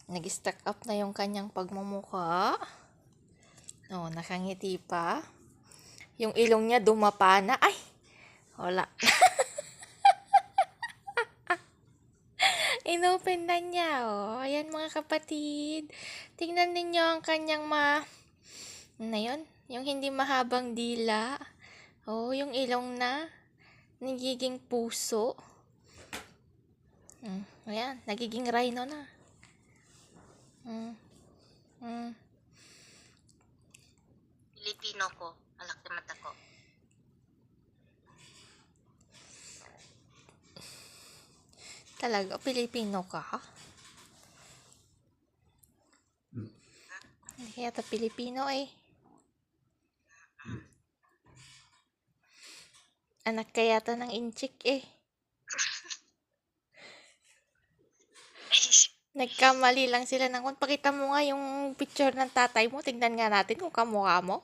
Nag-stack up na yung kanyang pagmumukha. Oh, nakangiti pa. Yung ilong niya dumapa na. Ay! Wala. Inopen na niya. Oh, ayan mga kapatid. Tingnan ninyo ang kanyang ano yun? Yung hindi mahabang dila. Oh, yung ilong na. Nagiging puso. Ayan, nagiging rhino na. Pilipino ko, malaki mata ko. Talaga, Pilipino ka? Hindi kaya ta Pilipino eh. Anak kaya ta ng inchik eh. Nagkamali lang sila ng pakita mo nga yung picture ng tatay mo. Tignan nga natin kung kamukha mo.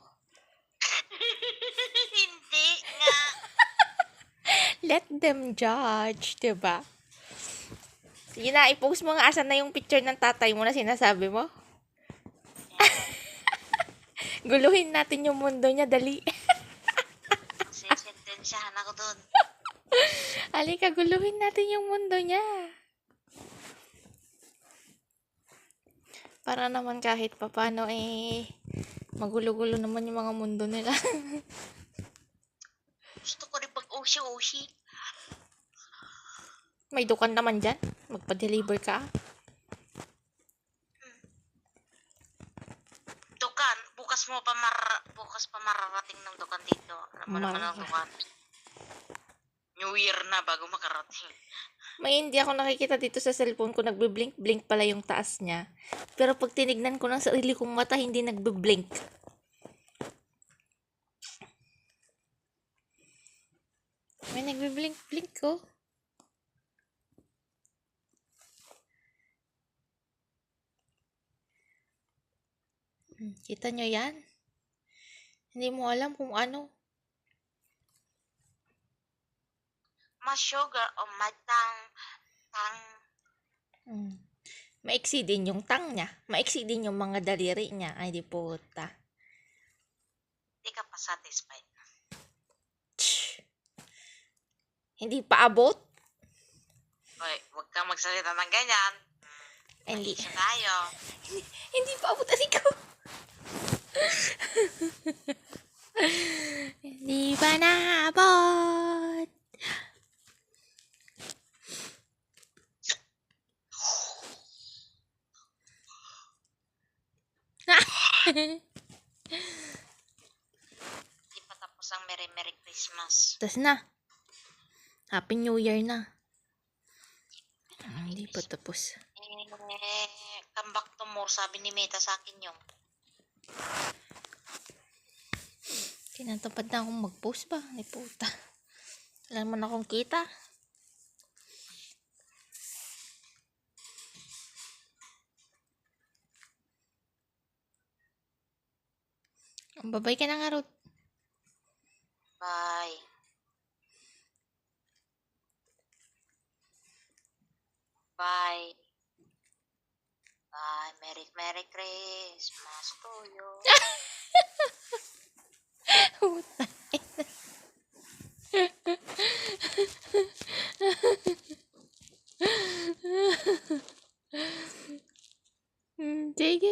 Hindi nga. Let them judge, diba? Sige na, i-post mo nga asan na yung picture ng tatay mo na sinasabi mo. Guluhin natin yung mundo niya, dali. Sentensyahan ako dun. Halika, guluhin natin yung mundo niya. Para naman kahit papano magulo-gulo naman yung mga mundo nila. Gusto ko rin pag-oshi-oshi. May dukan naman dyan. Magpa-deliver ka. Dukan, bukas pa mararating ng dukan dito. Alam mo naman ang dukan. New Year na bago makarating. May hindi ako nakikita dito sa cellphone ko. Nagbe-blink-blink pala yung taas niya. Pero pag tinignan ko ng sarili kong mata, hindi nagbe-blink. May nagbe-blink-blink ko. Kita nyo yan? Hindi mo alam kung ano. Ma-sugar o matang. Maiksi din yung tang niya. Maiksi din yung mga daliri niya. Ay, di puta. Hindi ka pa satisfied. Hindi pa abot? Oy, huwag kang magsalita ng ganyan. Hindi. Isa tayo. Hindi pa abot asi ko. Hindi pa naabot. Hindi pa tapos ang Merry Christmas. Tas na. Happy New Year na. Hindi pa tapos. Come back to more, sabi ni Meta sa akin yung. Tinatapad na akong mag-post ba? Ni puta. Wala naman akong kita. Babay ka na nga, Ruth. Bye. Bye. Bye. Merry Christmas to you. JG.